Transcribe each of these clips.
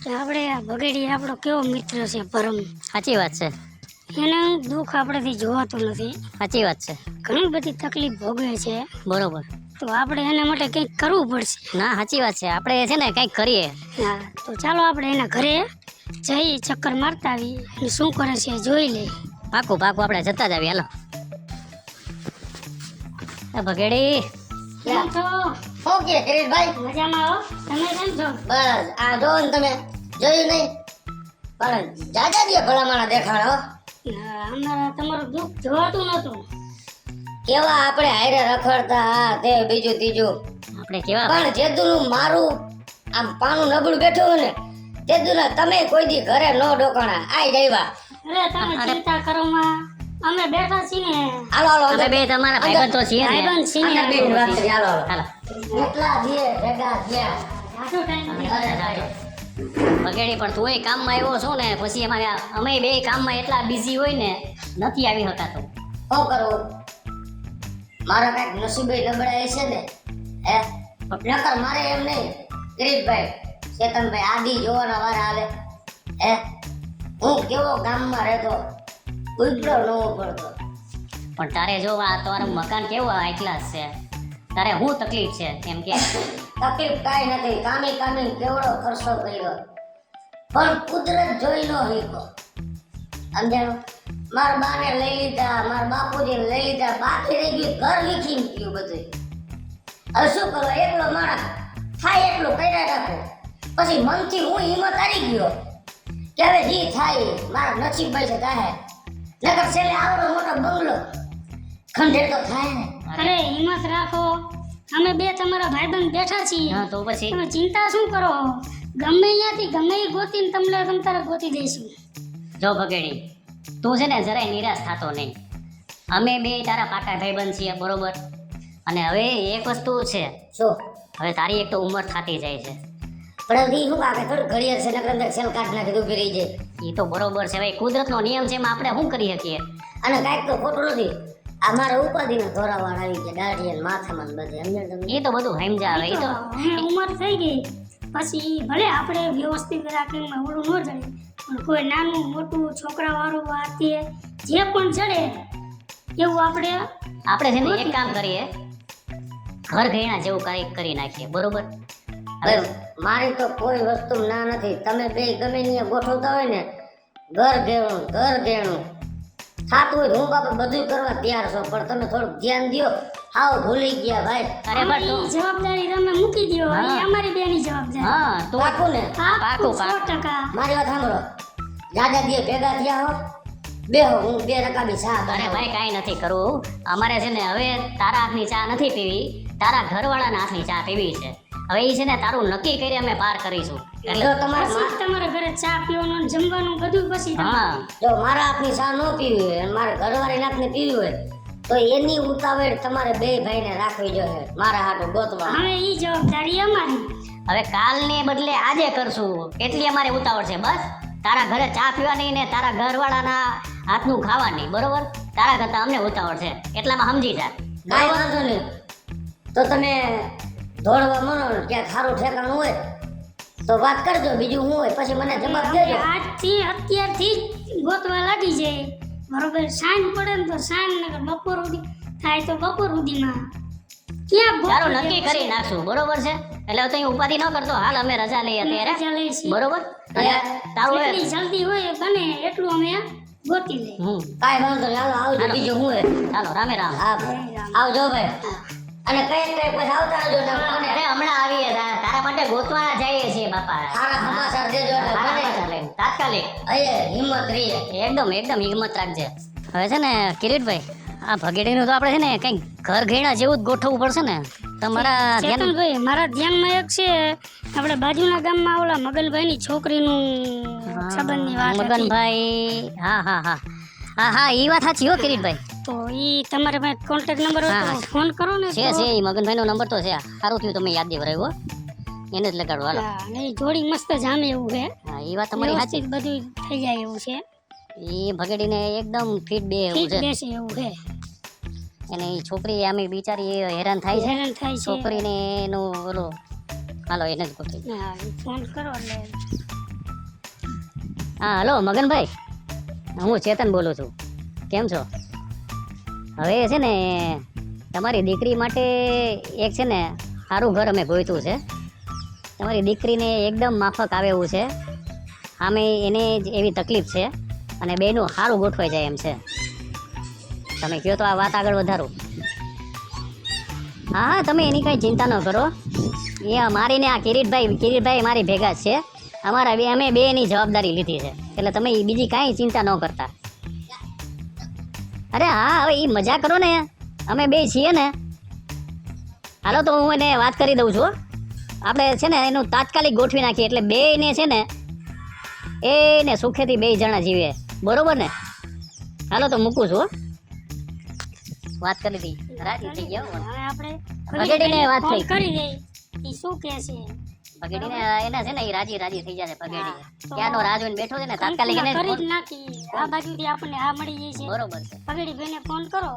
કે આપણે આ બગેડી આપણો કેવો મિત્ર છે પરમ. સાચી વાત છે. એને દુઃખ આપણેથી જોવાતું નથી. સાચી વાત છે. ઘણી બધી તકલીફ ભોગવે છે. બરોબર. તો આપણે એના માટે કંઈક કરવું પડશે. ના સાચી વાત છે, આપણે છે ને કંઈક કરીએ. હા, તો ચાલો આપણે એના ઘરે જઈ ચક્કર મારતા આવી અને શું કરે છે જોઈ લે. પાકું આપણે જતા જ આવીએ. હાલો ભગેડી. કેમ છો? ઓકે કિરીટભાઈ, મજામાં હો? તમે કેમ છો? બસ આ જો ને તમે જોયું નહીં પણ જાજા દિયો ભલામણા દેખાડો. અમારા તમારું દુઃખ જોવાતું નતું. કેવા આપણે હારે રખડતા આ તે બીજું ત્રીજું, આપણે કેવા પણ જેદુનું મારું આમ પાનું નબળું બેઠું હોય ને તેદુના તમે કોઈ દી ઘરે નો ડોકાણા આઈ જઈવા. અરે તમે ચિંતા કરો માં, અમે બેઠા છીએ. હાલો હાલો અમે બે તમારા ભાઈબંધ તો છીએ ને. ભાઈબંધ છીએ. અંદર બેસીને વાત કરીએ. હાલો હાલો. હાલો કેટલા દીએ ભેગા થયા. આટલો ટાઈમ ભગેડી, પણ તું કામમાં આવ્યો છો ને, પછી અમે બે કામમાં એટલા બિઝી હોય ને નથી આવી શકાતું. શું કરવું? મારા કઈક નસીબે નબળાઈ છે ને હે, નકર મારે એમ નહીં. કિરીટભાઈ, ચેતનભાઈ આદિ જોવાના વારા આવે હે. હું કેવો ગામમાં રહેતો, ઉજળો નવો પડતો. પણ તારે જો આ તમારું મકાન કેવું હાઈ ક્લાસ છે, તારે શું તકલીફ છે એમ કે? તકલીફ કાંઈ નથી. કામી કેવડો ખર્ચો કર્યો પણ કુદરત જોઈ નો હીકો. સમજાણું? મારા બાને લઈ લીધા, મારા બાપુજીને લઈ લીધા, બાકી રહી ગયું ઘર વીખીને ગયું બધું. હવે શું કરો, એકલો માણસ થાય એટલું કર્યા રાખો. પછી મનથી હું હિંમત હારી ગયો કે હવે જી થાય મારા નસીબભાઈ છે થાય. નકર છેલ્લે આવડો મોટો બંગલો ખંડેર તો થાય ને. અરે હિંમત રાખો, અમે બે તમારા ભાઈબંધ બેઠા છીએ. હા તો પછી તમે ચિંતા શું કરો? ગમે અહીંયાથી ગમે એ ગોતીને તમ તારે ગોતી દઈશું. જો ભગેડી, તું છે ને જરાય નિરાશ થતો નહીં. અમે બે તારા પાકા ભાઈબંધ છીએ, બરોબર? અને હવે એક વસ્તુ છે, શું? હવે તારી એક તો ઉંમર થતી જાય છે. પણ હજી શું કાકે થોડું ઘડિયાળ છે નકર અંદર સેલ કાઢ નાખી ઊભી રહી જાય. એ તો બરોબર છે ભાઈ, કુદરતનો નિયમ છે, એમાં આપણે શું કરી શકીએ? અને કાંઈક તો ખોટું નથી. આ મારા ઉપાધિના ધોરાવાળ આવી ગયા દાઢી અને માથામાં ને બધે. સમજ્યા તમે? એ તો બધું સમજાવે. એ તો અમે ઉંમર થઈ ગઈ પછી ભલે આપણે વ્યવસ્થિત રાખીને ઓલું ન જડે, પણ કોઈ નાનું મોટું છોકરાવાળું આ તે જે પણ જડે એવું આપણે છે ને એક કામ કરીએ, ઘર ઘેણા જેવું કંઈક કરી નાખીએ, બરોબર? હવે મારી તો કોઈ વસ્તુ ના નથી. તમે બે ગમે ત્યાં ગોઠવતા હોય ને ઘર ઘેણું થાતું હોય હું બાપા બધું કરવા તૈયાર છો, પણ તમે થોડુંક ધ્યાન દ્યો. હાવ ભૂલી ગયા ભાઈ. અરે પણ તું જવાબદારી તમે મૂકી દો. હા. એ અમારી બેની જવાબદારી. હા તું પાકું ને? પાકું. 100%. મારી વાત સાંભળો. દાદા દીએ ભેગા થયા હો, બેહો હું 2 રકાબી ચા અરે બનાવું. ભાઈ કાંઈ નથી કરવું. અમારે છે ને હવે તારા હાથની ચા નથી પીવી, તારા ઘરવાળાના હાથની ચા પીવી છે. હવે એ છે ને તારું નક્કી કરી અમે પાર કરીશું. જો તમારે પછી તમારા ઘરે ચા પીવાનું ને જમવાનું બધું પછી તમારે. હા જો મારા હાથની ચા ન પીવી હોય અને મારા ઘરવાળી હાથની પીવી હોય તો એની ઉતાવળ તમારે બે ભાઈને રાખવી જોઈએ. મારા હાથે ગોતવા. હવે ઈ જવાબદારી અમારી. હવે કાલને બદલે આજે કરશું, એટલી અમારે ઉતાવળ છે. બસ તારા ઘરે ચા પીવાની ને તારા ઘરવાળાના હાથનું ખાવાની, બરોબર? તારા કરતા અમને ઉતાવળ છે, એટલામાં સમજી જા. કાંઈ વાંધો નહીં. તો તમે દોડવા મનો ને ક્યાંક સારું ઠેકાણું હોય તો વાત કરજો, બીજું શું હોય પછી મને જવાબ દેજો. આજથી અત્યારથી જ ગોતવા લાગી જાય, બરોબર? સાંજ પડે ને તો સાંજ, નકર બપોર સુધી થાય તો બપોર સુધીમાં ક્યાં તારું નક્કી કરી નાખશું, બરોબર છે? એટલે તો અહીં ઉપાધિ ન કરતો. હાલ અમે રજા લઈએ અત્યારે, બરોબર? અને તારું હવે જેટલી જલ્દી હોય બને એટલું અમે ગોતી લઈએ. કાંઈ વાંધો નહીં. હાલો આવજો, બીજું શું હોય. ચાલો રામે રામ. હા ભાઈ, આવજો ભાઈ. અને કઈ પછી આવતા રહેજો ને મને અરે હમણાં આવીએ, તારા માટે ગોતવા જઈએ છીએ બાપા. સારા સમાચાર દેજો એટલે સારા મને સમાચાર લઈને, તાત્કાલિક. અહીંયા હિંમત રહીએ. એકદમ હિંમત રાખજે. હવે છે ને કિરીટભાઈ, આ ભગેડીનું તો આપણે છે ને કંઈક ઘર ઘેણા જેવું જ ગોઠવવું પડશે ને. તમારા ધ્યાન ચેતનભાઈ, મારા ધ્યાનમાં એક છે, આપણે બાજુના ગામમાં ઓલા મગનભાઈની છોકરીનું સંબંધની વાત હતી. મગનભાઈ, હા એ વાત સાચી હો કિરીટભાઈ. તો ઈ તમારે પાસે કોન્ટેક્ટ નંબર હોય તો ફોન કરો ને. છે એ મગનભાઈનો નંબર તો છે. સારું થયું તમે યાદ દેવરાવ્યો, એને જ લગાડો. હાલો. હા, અને ઈ જોડી મસ્ત જામે એવું છે. હા એ વાત તમારી સાચી. વ્યવસ્થિત બધું થઈ જાય એવું છે. એ ભગેડીને એકદમ ફિટ બે એવું ઠીક છે. બેસે એવું છે. અને એ છોકરી આમે બિચારી હેરાન થાય છે. હેરાન થાય છે. છોકરીને એનું ઓલો, હાલો એને જ ગોઠવી. હા, ઈ ફોન કરો એટલે હા હલો મગનભાઈ, હું ચેતન બોલું છું. કેમ છો? હવે છે ને તમારી દીકરી માટે એક છે ને સારું ઘર અમે ગોઈતું છે. તમારી દીકરીને એકદમ માફક આવે એવું છે. આમે એને જ એવી તકલીફ છે અને બેનું સારું ગોઠવાઈ જાય એમ છે. તમે કહો તો આ વાત આગળ વધારું. હા હા, તમે એની કાંઈ ચિંતા ન કરો. એ મારીને આ કિરીટભાઈ મારી ભેગા જ છે. અમે બે એની જવાબદારી લીધી છે, એટલે તમે બીજી કાંઈ ચિંતા ન કરતા. અરે હા, હવે એ મજા કરો ને, અમે બે છીએ ને. હાલો તો હું એને વાત કરી દઉં છું. આપણે છે ને એનું તાત્કાલિક ગોઠવી નાખીએ, એટલે બેયને છે ને એને સુખેથી બે જણા જીવે, બરોબર ને? હાલો તો મૂકું છું. વાત કરી હતી, રાજી થઈ ગયો. હવે આપણે ભગેડીને વાત ફોન થઈ. કરી દઈ ઈ શું કહે છે. પગેડીને એને છે ને એ રાજી થઈ જશે. પગેડી તો ક્યાંનો રાહ જોઈને બેઠો છે ને, તાત્કાલિક એને કરી જ ફોન- નાખી. આ બાજુથી આપણને હા મળી જાય છે. બરોબર છે. પગડી બેને ફોન કરો,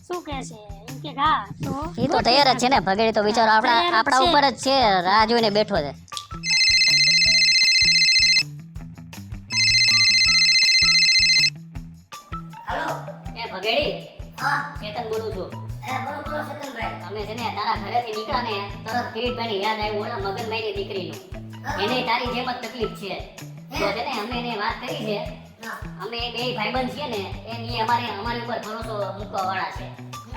શું કહે છે. એમ કે હા તો એ તો તૈયાર જ છે ને. પગેડી તો બિચારો તૈયાર જ આપણા છે. ઉપર જ છે, રાહ જોઈને બેઠો છે. હાલો. એ ભગેડી, હા. ચેતન બોલું છું. બોલો બોલો સતનભાઈ. અમે છે ને તારા ઘરેથી નીકળ્યા ને તરત કિરીટભાઈની યાદ આવી ઓલા મગનભાઈની દીકરીનું. એને તારી જેમ જ તકલીફ છે. તો છે ને અમે એને વાત કરી છે. હા. અમે બે ભાઈબંધ છીએ ને, એ અમારી ઉપર ભરોસો મૂકવા વાળા છે.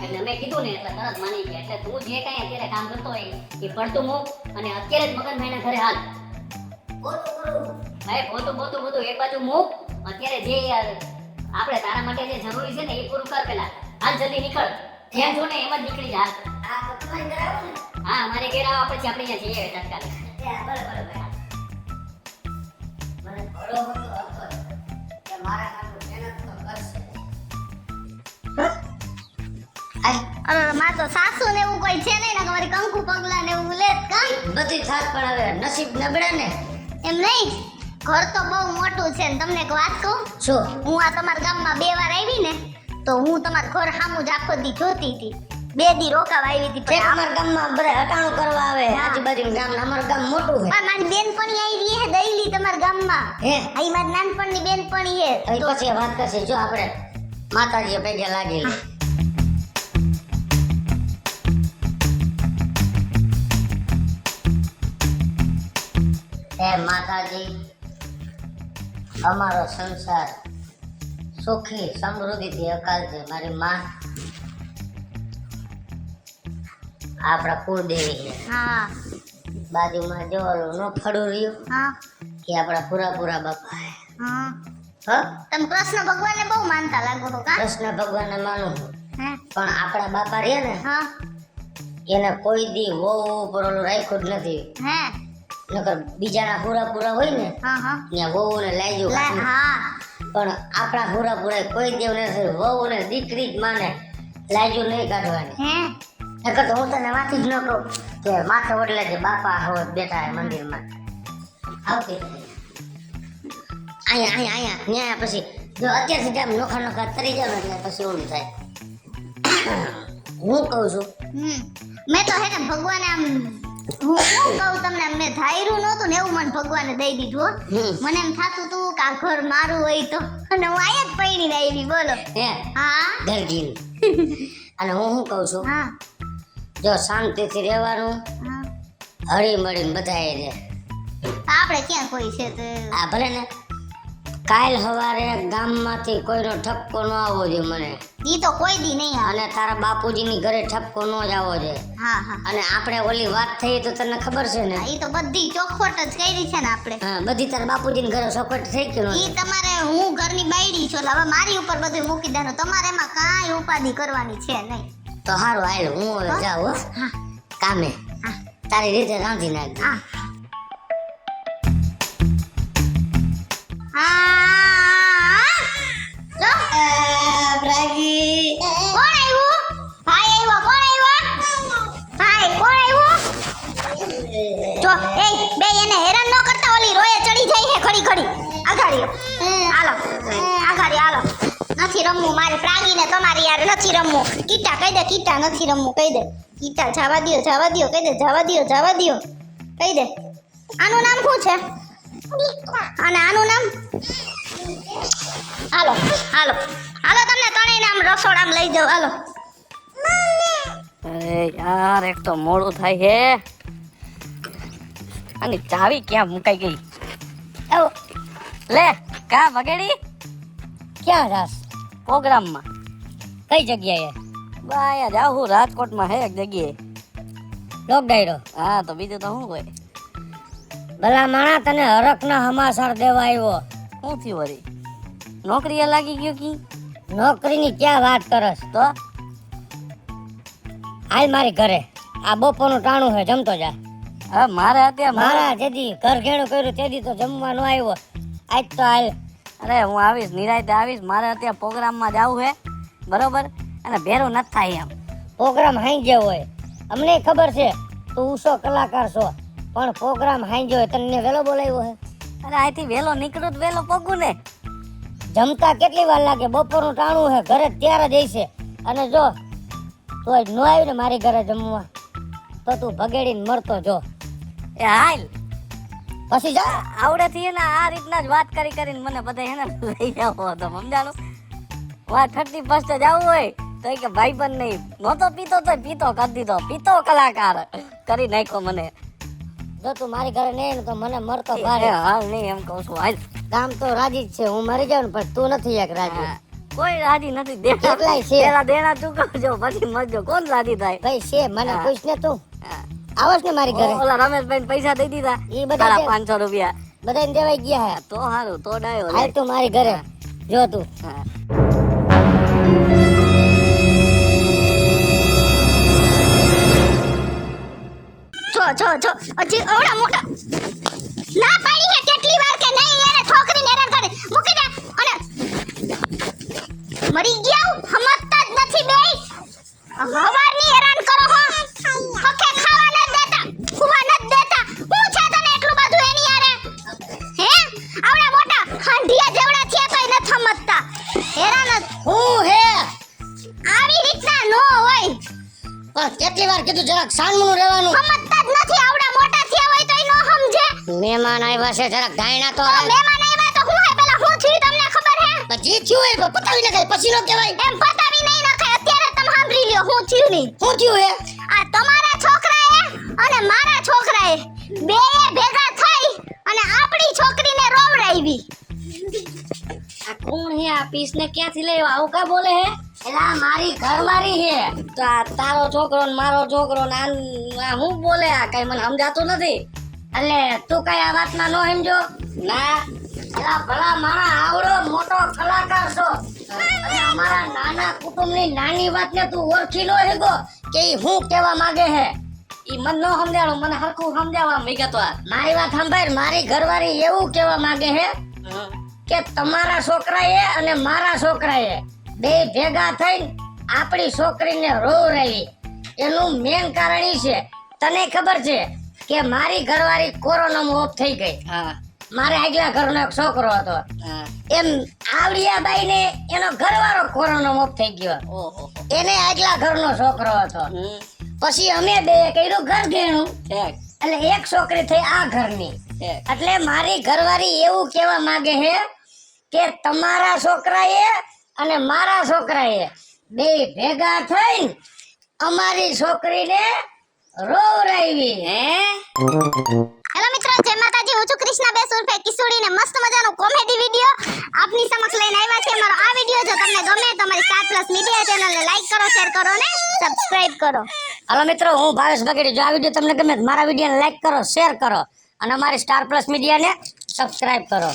એટલે અમે કીધું ને એટલે તરત માની ગયા. એટલે તું જે કાંઈ અત્યારે કામ કરતો હોય એ પડતું મૂક અને અત્યારે જ મગનભાઈના ઘરે હાલ. બોલો બોલો. ભાઈ પોતું બધું એક બાજુ મૂક. અત્યારે જે આપણે તારા માટે જે જરૂરી છે ને એ પૂરું કર પેલા. હાલ જલ્દી નીકળ. જ્યાં જો ને એમ જ નીકળી જા. આ તો તમારી ઘરે આવો ને. હા, મારે ઘેર આવો પછી આપણે અહીંયા જઈએ તાત્કાલિક. બરાબર. મને ઘણો બધો હતો કે મારા હાથું મહેનત તો કરશે. અરે મારે તો સાસુ ને એવું કોઈ છે નહીં ને, મારી કંકુ પગલા ને એવું લેત કા બધી થાત પણ હવે નસીબ નબળે ને. એમ નહીં. ઘર તો બહુ મોટું છે ને તમને એક વાત કહું. શું? હું આ તમારા ગામમાં 2 વાર આવી ને, તો હું તમારા ઘર સામું જ આખો દી જોતી હતી. 2 દી રોકાવા આવી હતી. છેક અમારા ગામમાં બધા હટાણું કરવા આવે. આજુબાજુનું ગામ અમારું ગામ મોટું છે. મારી બેનપણી આવી રહી હે દઈલી તમારા ગામમાં. હે અહીં મારી નાનપણની બેનપણી હે. હવે પછી વાત કરશે. જો આપણે માતાજી પૈકે લાગી લે. હે માતાજી, અમારો સંસાર સુખી સમૃદ્ધિથી અકાલજે. મારી માં આપણા કુળદેવી છે. હા બાજુમાં જો ઓલું નો ફળું રહ્યું હા એ આપણા પૂરા બાપા છે. હા. હ તમે કૃષ્ણ ભગવાનને બહુ માનતા લાગો છો કા? કૃષ્ણ ભગવાનને માનું છું. હે પણ આપણા બાપા રહ્યા ને હા એને કોઈ દી વહુ ઉપર ઓલું રાખ્યું જ નથી. હે નકર બીજાના પૂરા હોય ને હા હા ત્યાં વહુને લાગ્યું કાઢી. હા પણ આપણા પૂરા કોઈ દેવ નથી. વહુને દીકરી જ માને, લાગ્યું નહીં કાઢવાની. હે નકર તો હું તને વાંચી જ ન કહું કે માથે ઓડલે જે બાપા હોય બેઠા હે મંદિરમાં આવતી અહીંયા ન્યાય. પછી જો અત્યારથી આમ નોખા તરી જાવ ને એટલે પછી ઓલું થાય. હું કહું છું મેં તો હે ને ભગવાને આમ હું શું કહું તમને, મેં ધાર્યું નહોતું ને એવું મને ભગવાને દઈ દીધું હો. મને એમ થાતું તું કે આ ઘર મારું હોય તો, અને હું અહીંયા જ પૈણીને આવી. બોલો. હે હા ગરજીન. અને હું શું કહું છું, હા જો શાંતિથી રહેવાનું, હા. હળી મળીને બધાએ રહે. આપણે ક્યાં કોઈ છે તો આ ભલે ને કાલ સવારે ગામમાંથી કોઈનો ઠપકો ન આવવો જોઈએ મને, ઈ તો કોઈ દી નહીં આવે. અને તારા બાપુજીની ઘરે ઠપકો ન જ આવવો જોઈએ. હા હા અને આપણે ઓલી વાત થઈ તો તને ખબર છે ને? ઈ તો બધી ચોખવટ જ કરી છે ને આપણે. હા, બધી તારા બાપુજીની ઘરે સપોર્ટ થઈ ગયો ઈ તમારે, હું ઘરની બાયડી છું એટલે હવે મારી ઉપર બધું મૂકી દેવાનું. તમારે એમાં કાંઈ ઉપાધિ કરવાની છે નહીં. તો સારું હાલ હું હવે જાઉં હો. હા કામે હા તારી રીતે રાંધી નાખજે. હા હા. જો. પ્રાગી કોણ આવ્યું? ભાઈ આવ્યો. કોણ આવ્યો? ભાઈ કોણ આવ્યું? જો એ બે એને હેરાન ન કરતા, ઓલી રોયે ચડી જાય છે ખડી આઘાડીઓ. હાલો આઘાડી હાલો. નથી રમવું મારી પ્રાગીને તમારી યાર, નથી રમવું. કીટા કહી દે, કીટા નથી રમવું કહી દે. કીટા જવા દ્યો કહી દે, જવા દ્યો કહી દે. કહી દે. આનું નામ શું છે? અને આનું નામ હાલો હાલો હાલો તમને ત્રણેયને આમ રસોડામાં લઈ જાઉં હાલો. અરે યાર એક તો મોડું થાય છે અને ચાવી ક્યાં મુકાઈ ગઈ? આવો લે કા વગેડી ક્યાં જાસ? પ્રોગ્રામમાં. કઈ જગ્યાએ? બાયા જાઉં હું રાજકોટમાં હે એક જગ્યાએ. લોક ડાયરો? હા તો બીજું તો શું હોય? ભલા માણા તને હરખના હમાસર દેવા આવ્યો. શું થયું વળી? નોકરીએ લાગી ગયો કી? નોકરીની ક્યાં વાત કરસ? તો હાલ મારી ઘરે, આ બપોરનું ટાણું હે, જમતો જા. હા મારે અત્યારે મારા જેદી ઘર ઘેણું કર્યું તેદી તો જમવાનો આવ્યો, આજ તો હાલ. અરે હું આવીશ, નિરાયતે આવીશ. મારે અત્યારે પ્રોગ્રામમાં જવું હે, બરોબર? અને ભેરું નથી થાય એમ. પ્રોગ્રામ હાંજે હોય, અમને ખબર છે તું ઉસો કલાકાર છો, પણ પ્રોગ્રામ હાંજે હોય. તને વેલો બોલાવ્યો હે? અરે અહીંથી વેલો નીકળું તો વેલો પગું ને. જમતા કેટલી વાર લાગે? બપોરનું ટાણું હે, ઘરે ત્યારે જ છે. અને જો તોય ન આવ્યું ને મારી ઘરે જમવા તો તું ભગેડીને મરતો જો. એ હાલ પછી જા. આવડેથી ને આ રીતના જ વાત કરી કરીને મને બધા એને લઈ જાવો હતો, સમજાણું? વા 31 જવું હોય તો કે ભાઈ પણ નહીં, નહોતો પીતો તો પીતો કરી દીધો, પીતો કલાકાર કરી નાખ્યો મને. જો તું મારી ઘરે નહીં ને તો મને મરતો ભારે. હાલ નહીં એમ કહું છું, હાલ. ગામ તો રાજી જ છે, હું મરી જાઉં ને પણ તું નથી એક રાજી. કોઈ રાજી નથી. કેટલાય છે પેલા દેણા ચૂકવજો પછી મરજો. કોણ રાજી થાય? ભાઈ છે, મને પૂછ ને તું. આવસ ને મારી ઘરે? ઓલા રમેશભાઈ પૈસા દઈ દીધા, ઈ બધા 500 રૂપિયા બધાને દેવાઈ ગયા હે. તો હારું, તો ડાયો. હાલ તું મારી ઘરે જો તું. જો હજી ઓડા મોટા ના પાડી હે કેટલી વાર કે નહીં એને છોકરીને હેરાન કરે મૂકી દે. અને મરી ગયા સમજતા જ નથી બે. હવારની હેરાન કરો હો, હકે ખાવા ન દેતા, ખુવા ન દેતા. હું છે તને એટલું બધું એની યારે? હે આવડા મોટા હાંડિયા જેવડા છે તોય ન સમજતા. હેરાન જ હું હે. આવી રીતના નો હોય. પણ કેટલી વાર કીધું જરાક સાનમું રહેવાનું. સમજતા જ નથી. આવડા મોટા થયા હોય તોય નો સમજે. મહેમાન આવ્યા છે, જરાક ધાયણા તો. મહેમાન આવ્યા તો હું હે પેલા હું થયું તમને ખબર હે? પછી થયું હે પતાવી નખાય, પછી નો કહેવાય. એમ પતાવી નહીં નખાય. અત્યારે તમે સાંભળી લ્યો હું થયું નહીં. હું થયું હે? આ તમારા છોકરાએ અને મારા છોકરાએ બેય ભેગા થઈ અને આપણી છોકરીને રોવડાવી. આ કોણ હે? આ પીસને ક્યાંથી લઈ આવું કા બોલે હે? એલા મારી ઘરવાળી હે. તો આ તારો છોકરો ને મારો છોકરો ને આ હું બોલે? આ કઈ મને સમજાતું નથી. એટલે તું કઈ આ વાતમાં નો સમજો? ના એલા ભલા મારા આવડો મોટો કલાકાર છો અને અમારા નાના કુટુંબની નાની વાતને તું ઓળખી નો હેગો કે ઈ હું કહેવા માંગે હે. ઈ મને નો સમજાણો, મને હરખું સમજાવવા વિગતવાર. મારી વાત સાંભળ. મારી ઘરવાળી એવું કહેવા માંગે હે કે તમારા છોકરાએ અને મારા છોકરાએ બે ભેગા થઈને આપણી છોકરીને રોવરાવી. એનું મેન કારણ ઈ છે, તને ખબર છે કે મારી ઘરવાળી કોરોનામાં ઓફ થઈ ગઈ. મારે આગલા ઘરનો એક છોકરો હતો, એમ આવડિયાબાઈ ને એનો ઘરવાળો કોરોનામાં ઓફ થઈ ગયો. એને આગલા ઘરનો છોકરો હતો. પછી અમે બે કર્યું ઘર ઘેણું, એટલે એક છોકરી થઈ આ ઘરની. એટલે મારી ઘરવાળી એવું કહેવા માંગે છે કે તમારા છોકરાએ અને મારા છોકરાએ બે ભેગા થઈને અમારી છોકરીને રોવરાવી. હેલો મિત્રો, જય માતાજી. હું છું કૃષ્ણા બેસ ઉર્ફે કિશોરીને મસ્ત મજાનો કોમેડી વિડિયો આપની સમક્ષ લઈને આવ્યા છે. મારો આ વિડિયો જો તમને ગમે તો અમારી સ્ટાર પ્લસ મીડિયા ચેનલને લાઈક કરો, શેર કરો અને સબસ્ક્રાઇબ કરો. હાલો મિત્રો, હું ભાવેશ બગેડી. જો આ વિડિયો તમને ગમે તો મારા વિડિયોને લાઈક કરો, શેર કરો અને અમારી સ્ટાર પ્લસ મીડિયાને સબસ્ક્રાઇબ કરો.